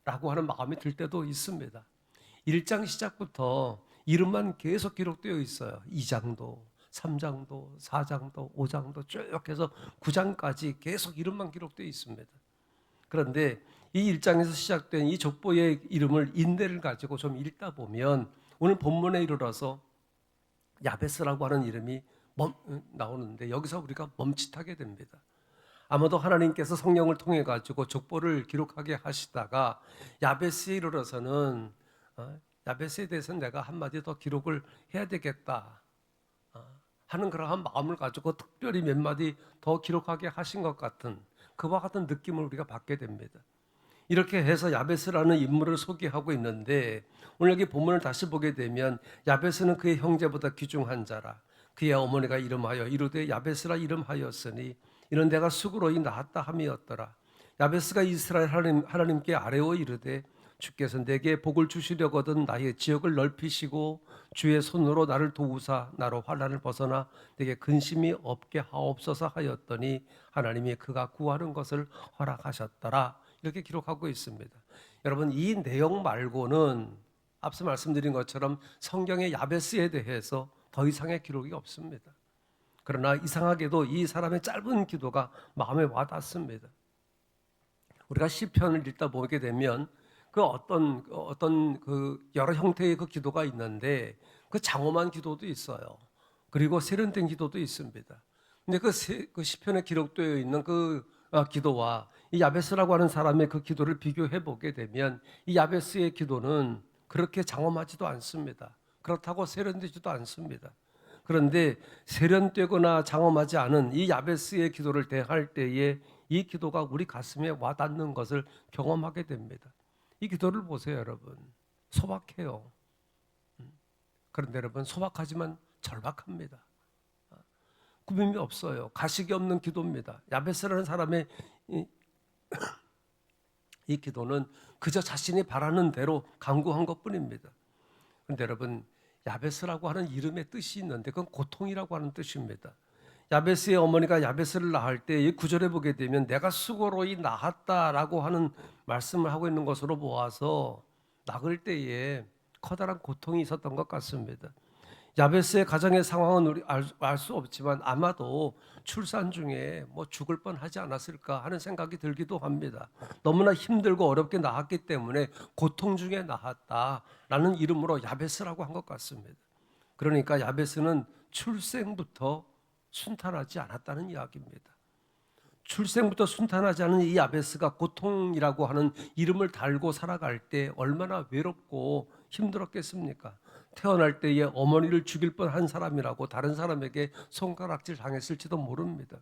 라고 하는 마음이 들 때도 있습니다. 1장 시작부터 이름만 계속 기록되어 있어요. 2장도, 3장도, 4장도, 5장도 쭉 해서 9장까지 계속 이름만 기록되어 있습니다. 그런데 이 1장에서 시작된 이 족보의 이름을 인내를 가지고 좀 읽다 보면 오늘 본문에 이르러서 야베스라고 하는 이름이 나오는데 여기서 우리가 멈칫하게 됩니다. 아마도 하나님께서 성령을 통해 가지고 족보를 기록하게 하시다가 야베스에 이르러서는 야베스에 대해서는 내가 한마디 더 기록을 해야 되겠다 하는 그러한 마음을 가지고 특별히 몇 마디 더 기록하게 하신 것 같은 그와 같은 느낌을 우리가 받게 됩니다. 이렇게 해서 야베스라는 인물을 소개하고 있는데 오늘 여기 본문을 다시 보게 되면 야베스는 그의 형제보다 귀중한 자라 그의 어머니가 이름하여 이르되 야베스라 이름하였으니 이는 내가 수고로이 낳았다 함이었더라. 야베스가 이스라엘 하나님께 아뢰어 이르되 주께서 내게 복을 주시려거든 나의 지역을 넓히시고 주의 손으로 나를 도우사 나로 환난을 벗어나 내게 근심이 없게 하옵소서 하였더니 하나님이 그가 구하는 것을 허락하셨더라. 이렇게 기록하고 있습니다. 여러분 이 내용 말고는 앞서 말씀드린 것처럼 성경의 야베스에 대해서 더 이상의 기록이 없습니다. 그러나 이상하게도 이 사람의 짧은 기도가 마음에 와닿습니다. 우리가 시편을 읽다 보게 되면 그 어떤 그 여러 형태의 그 기도가 있는데 그 장엄한 기도도 있어요. 그리고 세련된 기도도 있습니다. 근데 그 시편에 기록되어 있는 그 기도와 이 야베스라고 하는 사람의 그 기도를 비교해 보게 되면 이 야베스의 기도는 그렇게 장엄하지도 않습니다. 그렇다고 세련되지도 않습니다. 그런데 세련되거나 장엄하지 않은 이 야베스의 기도를 대할 때에 이 기도가 우리 가슴에 와닿는 것을 경험하게 됩니다. 이 기도를 보세요, 여러분. 소박해요. 그런데 여러분, 소박하지만 절박합니다. 꾸밈이 없어요. 가식이 없는 기도입니다. 야베스라는 사람의 이 기도는 그저 자신이 바라는 대로 간구한 것뿐입니다. 그런데 여러분, 야베스라고 하는 이름의 뜻이 있는데 그건 고통이라고 하는 뜻입니다. 야베스의 어머니가 야베스를 낳을 때 이 구절에 보게 되면 내가 수고로이 낳았다라고 하는 말씀을 하고 있는 것으로 보아서 낳을 때에 커다란 고통이 있었던 것 같습니다. 야베스의 가정의 상황은 우리 알 수 없지만 아마도 출산 중에 뭐 죽을 뻔하지 않았을까 하는 생각이 들기도 합니다. 너무나 힘들고 어렵게 낳았기 때문에 고통 중에 낳았다라는 이름으로 야베스라고 한 것 같습니다. 그러니까 야베스는 출생부터 순탄하지 않았다는 이야기입니다. 출생부터 순탄하지 않은 이 야베스가 고통이라고 하는 이름을 달고 살아갈 때 얼마나 외롭고 힘들었겠습니까? 태어날 때에 어머니를 죽일 뻔한 사람이라고 다른 사람에게 손가락질 당했을지도 모릅니다.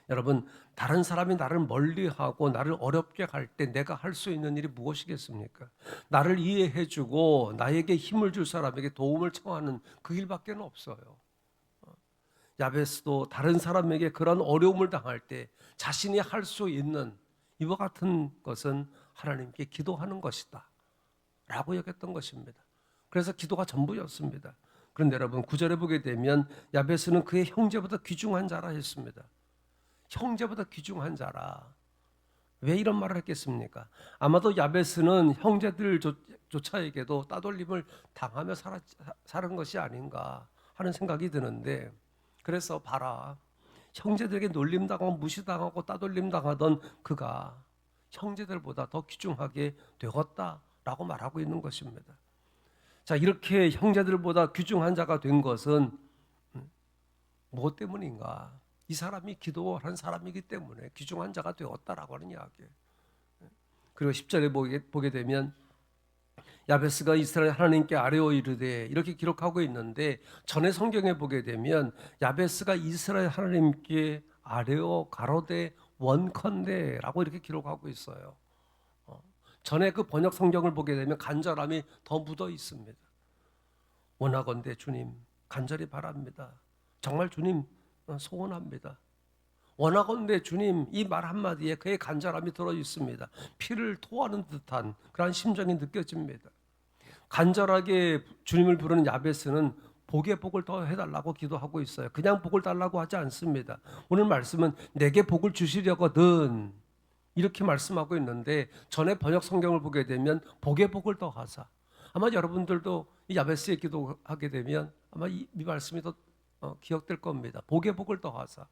여러분, 다른 사람이 나를 멀리하고 나를 어렵게 할 때 내가 할 수 있는 일이 무엇이겠습니까? 나를 이해해주고 나에게 힘을 줄 사람에게 도움을 청하는 그 일밖에 없어요. 야베스도 다른 사람에게 그런 어려움을 당할 때 자신이 할 수 있는 이와 같은 것은 하나님께 기도하는 것이다 라고 여겼던 것입니다. 그래서 기도가 전부였습니다. 그런데 여러분 9절에 보게 되면 야베스는 그의 형제보다 귀중한 자라 했습니다. 형제보다 귀중한 자라. 왜 이런 말을 했겠습니까? 아마도 야베스는 형제들조차에게도 따돌림을 당하며 살은 것이 아닌가 하는 생각이 드는데 그래서 봐라. 형제들에게 놀림당하고 무시당하고 따돌림당하던 그가 형제들보다 더 귀중하게 되었다라고 말하고 있는 것입니다. 자, 이렇게 형제들보다 귀중한 자가 된 것은 무엇 때문인가? 이 사람이 기도한 사람이기 때문에 귀중한 자가 되었다라고 하는 이야기예요. 그리고 10절에 보게 되면 야베스가 이스라엘 하나님께 아뢰어 이르되 이렇게 기록하고 있는데 전에 성경에 보게 되면 야베스가 이스라엘 하나님께 아뢰어 가로되 원컨대라고 이렇게 기록하고 있어요. 전에 그 번역 성경을 보게 되면 간절함이 더 묻어 있습니다. 원하건대 주님 간절히 바랍니다. 정말 주님 소원합니다. 원하건대 주님 이 말 한마디에 그의 간절함이 들어 있습니다. 피를 토하는 듯한 그런 심정이 느껴집니다. 간절하게 주님을 부르는 야베스는 복의 복을 더 해달라고 기도하고 있어요. 그냥 복을 달라고 하지 않습니다. 오늘 말씀은 내게 복을 주시려거든 이렇게 말씀하고 있는데 전에 번역 성경을 보게 되면 복의 복을 더하사. 아마 여러분들도 이 야베스의 기도하게 되면 아마 이 말씀이 더 기억될 겁니다. 복의 복을 더하사.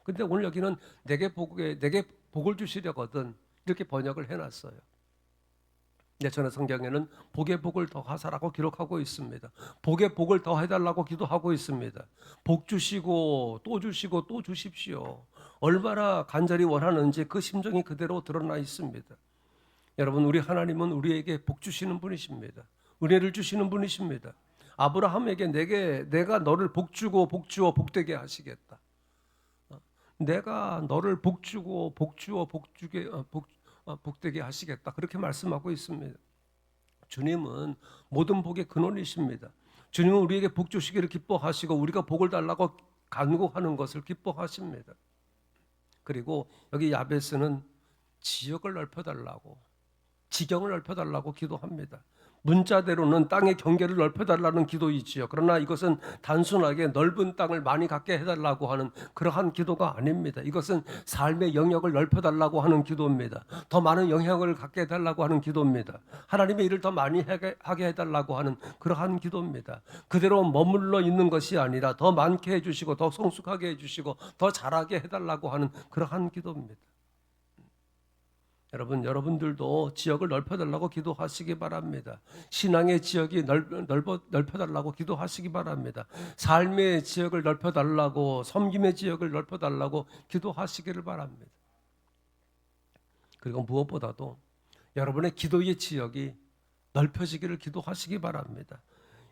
근데 오늘 여기는 내게 복을 주시려거든 이렇게 번역을 해놨어요. 네, 전에 성경에는 복의 복을 더하사라고 기록하고 있습니다. 복의 복을 더해달라고 기도하고 있습니다. 복 주시고 또 주시고 또 주십시오. 얼마나 간절히 원하는지 그 심정이 그대로 드러나 있습니다. 여러분, 우리 하나님은 우리에게 복 주시는 분이십니다. 은혜를 주시는 분이십니다. 아브라함에게 내가 너를 복 주고 복 주어 복되게 하시겠다. 내가 너를 복 주고 복 주어 복되게 하시겠다. 그렇게 말씀하고 있습니다. 주님은 모든 복의 근원이십니다. 주님은 우리에게 복 주시기를 기뻐하시고 우리가 복을 달라고 간구하는 것을 기뻐하십니다. 그리고 여기 야베스는 지역을 넓혀달라고, 지경을 넓혀달라고 기도합니다. 문자대로는 땅의 경계를 넓혀달라는 기도이지요. 그러나 이것은 단순하게 넓은 땅을 많이 갖게 해달라고 하는 그러한 기도가 아닙니다. 이것은 삶의 영역을 넓혀달라고 하는 기도입니다. 더 많은 영향을 갖게 해달라고 하는 기도입니다. 하나님의 일을 더 많이 하게 해달라고 하는 그러한 기도입니다. 그대로 머물러 있는 것이 아니라 더 많게 해주시고 더 성숙하게 해주시고 더 잘하게 해달라고 하는 그러한 기도입니다. 여러분들도 지역을 넓혀달라고 기도하시기 바랍니다. 신앙의 지역이 넓혀달라고 기도하시기 바랍니다. 삶의 지역을 넓혀달라고, 섬김의 지역을 넓혀달라고 기도하시기를 바랍니다. 그리고 무엇보다도 여러분의 기도의 지역이 넓혀지기를 기도하시기 바랍니다.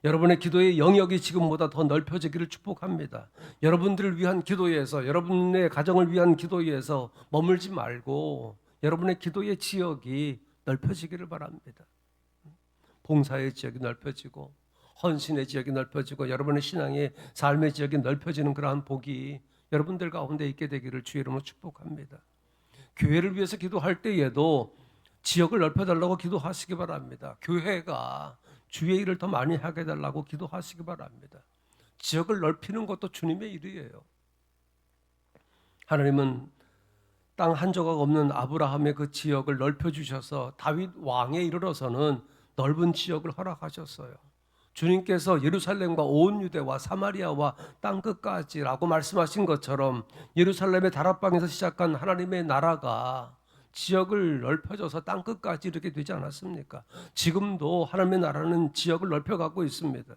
여러분의 기도의 영역이 지금보다 더 넓혀지기를 축복합니다. 여러분들을 위한 기도에서, 여러분의 가정을 위한 기도에서 머물지 말고 여러분의 기도의 지역이 넓혀지기를 바랍니다. 봉사의 지역이 넓혀지고 헌신의 지역이 넓혀지고 여러분의 신앙의 삶의 지역이 넓혀지는 그러한 복이 여러분들 가운데 있게 되기를 주의 이름으로 축복합니다. 교회를 위해서 기도할 때에도 지역을 넓혀달라고 기도하시기 바랍니다. 교회가 주의 일을 더 많이 하게 해달라고 기도하시기 바랍니다. 지역을 넓히는 것도 주님의 일이에요. 하나님은 땅 한 조각 없는 아브라함의 그 지역을 넓혀주셔서 다윗 왕에 이르러서는 넓은 지역을 허락하셨어요. 주님께서 예루살렘과 온 유대와 사마리아와 땅 끝까지라고 말씀하신 것처럼 예루살렘의 다락방에서 시작한 하나님의 나라가 지역을 넓혀져서 땅 끝까지 이렇게 되지 않았습니까? 지금도 하나님의 나라는 지역을 넓혀가고 있습니다.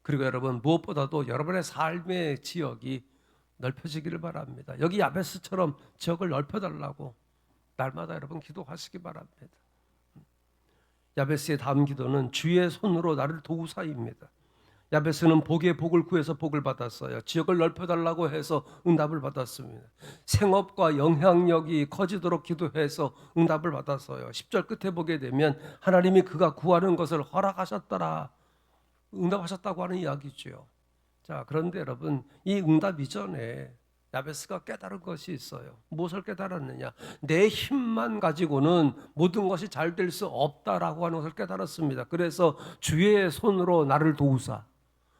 그리고 여러분, 무엇보다도 여러분의 삶의 지역이 넓혀지기를 바랍니다. 여기 야베스처럼 지역을 넓혀달라고 날마다 여러분 기도하시기 바랍니다. 야베스의 다음 기도는 주의 손으로 나를 도우사입니다. 야베스는 복의 복을 구해서 복을 받았어요. 지역을 넓혀달라고 해서 응답을 받았습니다. 생업과 영향력이 커지도록 기도해서 응답을 받았어요. 10절 끝에 보게 되면 하나님이 그가 구하는 것을 허락하셨더라, 응답하셨다고 하는 이야기죠. 자, 그런데 여러분, 이 응답 이전에 야베스가 깨달은 것이 있어요. 무엇을 깨달았느냐? 내 힘만 가지고는 모든 것이 잘 될 수 없다라고 하는 것을 깨달았습니다. 그래서 주의 손으로 나를 도우사,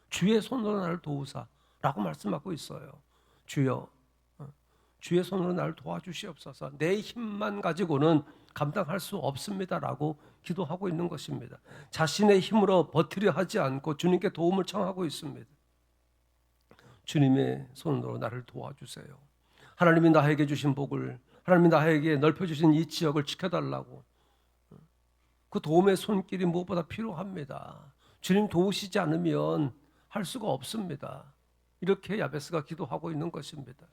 주의 손으로 나를 도우사라고 말씀하고 있어요. 주여, 주의 손으로 나를 도와주시옵소서. 내 힘만 가지고는 감당할 수 없습니다라고 기도하고 있는 것입니다. 자신의 힘으로 버티려 하지 않고 주님께 도움을 청하고 있습니다. 주님의 손으로 나를 도와주세요. 하나님이 나에게 주신 복을, 하나님이 나에게 넓혀주신 이 지역을 지켜달라고, 그 도움의 손길이 무엇보다 필요합니다. 주님 도우시지 않으면 할 수가 없습니다. 이렇게 야베스가 기도하고 있는 것입니다.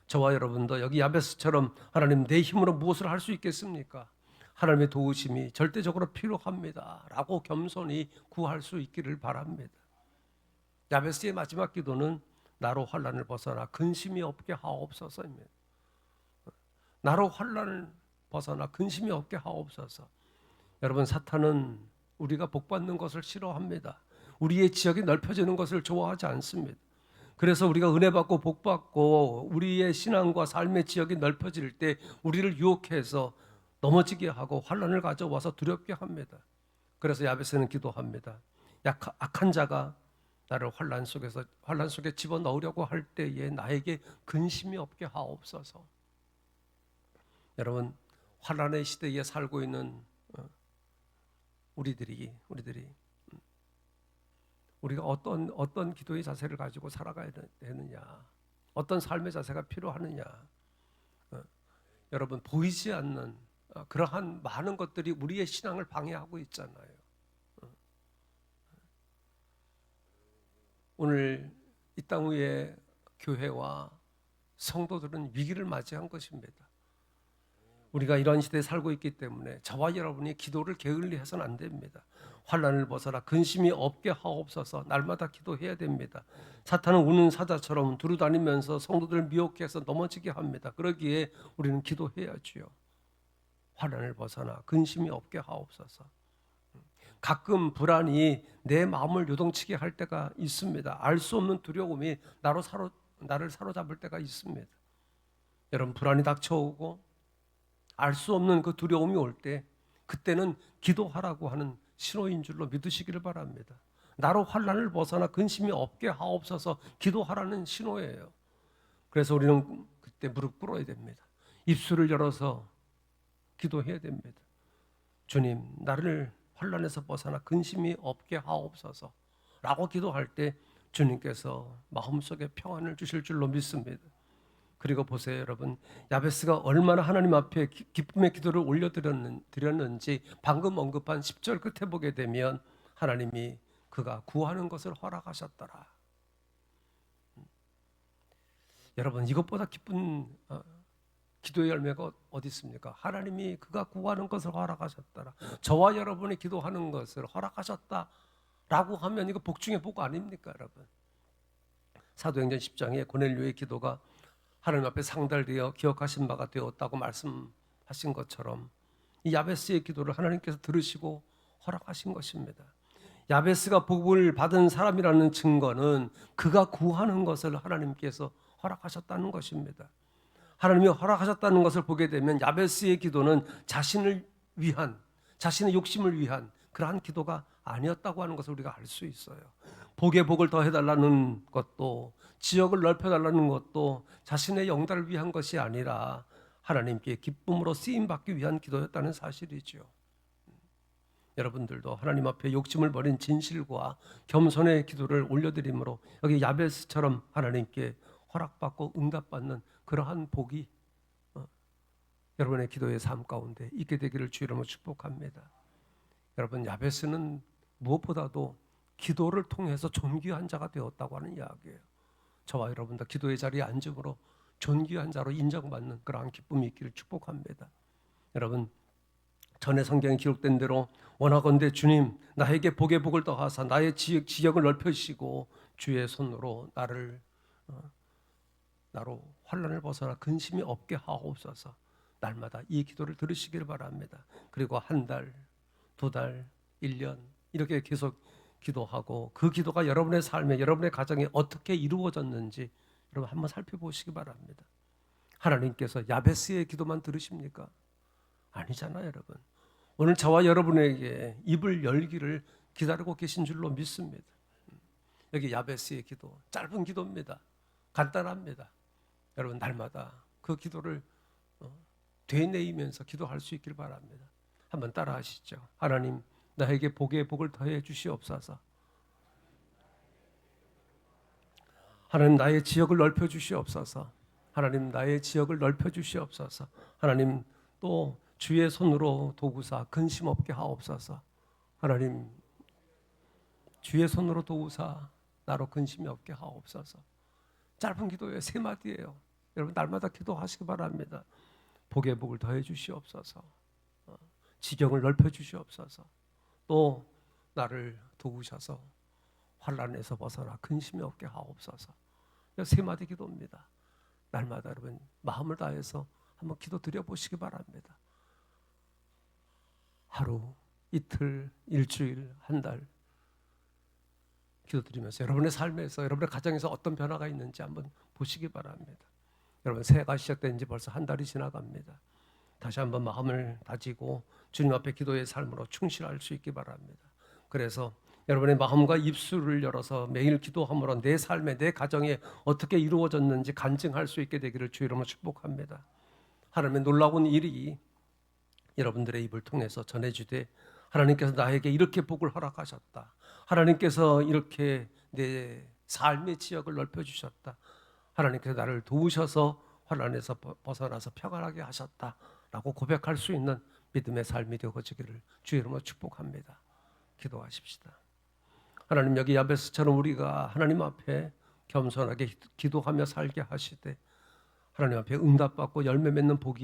저와 여러분도 여기 야베스처럼 하나님, 내 힘으로 무엇을 할 수 있겠습니까? 하나님의 도우심이 절대적으로 필요합니다 라고 겸손히 구할 수 있기를 바랍니다. 야베스의 마지막 기도는 나로 환난을 벗어나 근심이 없게 하옵소서입니다. 나로 환난을 벗어나 근심이 없게 하옵소서. 여러분, 사탄은 우리가 복받는 것을 싫어합니다. 우리의 지역이 넓혀지는 것을 좋아하지 않습니다. 그래서 우리가 은혜 받고 복 받고 우리의 신앙과 삶의 지역이 넓혀질 때 우리를 유혹해서 넘어지게 하고 환난을 가져와서 두렵게 합니다. 그래서 야베스는 기도합니다. 악한 자가 나를 환난 속에 집어넣으려고 할 때에 나에게 근심이 없게 하옵소서. 여러분, 환난의 시대에 살고 있는 우리들이 우리가 어떤 기도의 자세를 가지고 살아가야 되느냐, 어떤 삶의 자세가 필요하느냐. 여러분, 보이지 않는 그러한 많은 것들이 우리의 신앙을 방해하고 있잖아요. 오늘 이 땅 위에 교회와 성도들은 위기를 맞이한 것입니다. 우리가 이런 시대에 살고 있기 때문에 저와 여러분이 기도를 게을리해서는 안 됩니다. 환난을 벗어나 근심이 없게 하옵소서. 날마다 기도해야 됩니다. 사탄은 우는 사자처럼 두루다니면서 성도들을 미혹해서 넘어지게 합니다. 그러기에 우리는 기도해야지요. 환난을 벗어나 근심이 없게 하옵소서. 가끔 불안이 내 마음을 요동치게 할 때가 있습니다. 알 수 없는 두려움이 나를 사로잡을 때가 있습니다. 여러분, 불안이 닥쳐오고 알 수 없는 그 두려움이 올 때, 그때는 기도하라고 하는 신호인 줄로 믿으시기를 바랍니다. 나로 환난을 벗어나 근심이 없게 하옵소서. 기도하라는 신호예요. 그래서 우리는 그때 무릎 꿇어야 됩니다. 입술을 열어서 기도해야 됩니다. 주님, 나를 환난에서 벗어나 근심이 없게 하옵소서 라고 기도할 때 주님께서 마음속에 평안을 주실 줄로 믿습니다. 그리고 보세요, 여러분, 야베스가 얼마나 하나님 앞에 기쁨의 기도를 올려드렸는지 방금 언급한 10절 끝에 보게 되면 하나님이 그가 구하는 것을 허락하셨더라. 여러분, 이것보다 기쁜 기도의 열매가 어디 있습니까? 하나님이 그가 구하는 것을 허락하셨더라. 저와 여러분이 기도하는 것을 허락하셨다라고 하면 이거 복 중에 복 아닙니까, 여러분? 사도행전 10장에 고넬료의 기도가 하나님 앞에 상달되어 기억하신 바가 되었다고 말씀하신 것처럼 이 야베스의 기도를 하나님께서 들으시고 허락하신 것입니다. 야베스가 복을 받은 사람이라는 증거는 그가 구하는 것을 하나님께서 허락하셨다는 것입니다. 하나님이 허락하셨다는 것을 보게 되면 야베스의 기도는 자신을 위한, 자신의 욕심을 위한 그러한 기도가 아니었다고 하는 것을 우리가 알 수 있어요. 복에 복을 더해달라는 것도, 지역을 넓혀달라는 것도 자신의 영달을 위한 것이 아니라 하나님께 기쁨으로 쓰임받기 위한 기도였다는 사실이죠. 여러분들도 하나님 앞에 욕심을 버린 진실과 겸손의 기도를 올려드림으로 여기 야베스처럼 하나님께 허락받고 응답받는 그러한 복이 여러분의 기도의 삶 가운데 있게 되기를 주 이름으로 축복합니다. 여러분, 야베스는 무엇보다도 기도를 통해서 존귀한 자가 되었다고 하는 이야기예요. 저와 여러분도 기도의 자리에 앉음으로 존귀한 자로 인정받는 그러한 기쁨이 있기를 축복합니다. 여러분, 전에 성경에 기록된 대로 원하건대 주님, 나에게 복의 복을 더하사 나의 지역을 넓혀주시고 주의 손으로 나로 환난을 벗어나 근심이 없게 하옵소서. 날마다 이 기도를 들으시기를 바랍니다. 그리고 한 달, 두 달, 1년 이렇게 계속 기도하고 그 기도가 여러분의 삶에, 여러분의 가정에 어떻게 이루어졌는지 여러분 한번 살펴보시기 바랍니다. 하나님께서 야베스의 기도만 들으십니까? 아니잖아요, 여러분. 오늘 저와 여러분에게 입을 열기를 기다리고 계신 줄로 믿습니다. 여기 야베스의 기도, 짧은 기도입니다. 간단합니다. 여러분, 날마다 그 기도를 되뇌이면서 기도할 수 있길 바랍니다. 한번 따라 하시죠. 하나님, 나에게 복의 복을 더해 주시옵소서. 하나님, 나의 지역을 넓혀 주시옵소서. 하나님, 나의 지역을 넓혀 주시옵소서. 하나님, 또 주의 손으로 도구사 근심 없게 하옵소서. 하나님, 주의 손으로 도구사 나로 근심이 없게 하옵소서. 짧은 기도예요. 3마디예요. 여러분, 날마다 기도하시기 바랍니다. 복의 복을 더해 주시옵소서. 지경을 넓혀 주시옵소서. 또 나를 도우셔서 환난에서 벗어나 근심이 없게 하옵소서. 3마디 기도입니다. 날마다 여러분 마음을 다해서 한번 기도 드려보시기 바랍니다. 하루, 이틀, 일주일, 한 달 기도드리면서 여러분의 삶에서, 여러분의 가정에서 어떤 변화가 있는지 한번 보시기 바랍니다. 여러분, 새해가 시작된 지 벌써 한 달이 지나갑니다. 다시 한번 마음을 다지고 주님 앞에 기도의 삶으로 충실할 수 있기 바랍니다. 그래서 여러분의 마음과 입술을 열어서 매일 기도함으로 내 삶에, 내 가정에 어떻게 이루어졌는지 간증할 수 있게 되기를 주 이름으로 축복합니다. 하나님의 놀라운 일이 여러분들의 입을 통해서 전해지되 하나님께서 나에게 이렇게 복을 허락하셨다. 하나님께서 이렇게 내 삶의 지역을 넓혀주셨다. 하나님께서 나를 도우셔서 환난에서 벗어나서 평안하게 하셨다라고 고백할 수 있는 믿음의 삶이 되어지기를 주의 이름으로 축복합니다. 기도하십시다. 하나님, 여기 야베스처럼 우리가 하나님 앞에 겸손하게 기도하며 살게 하시되 하나님 앞에 응답받고 열매 맺는 복이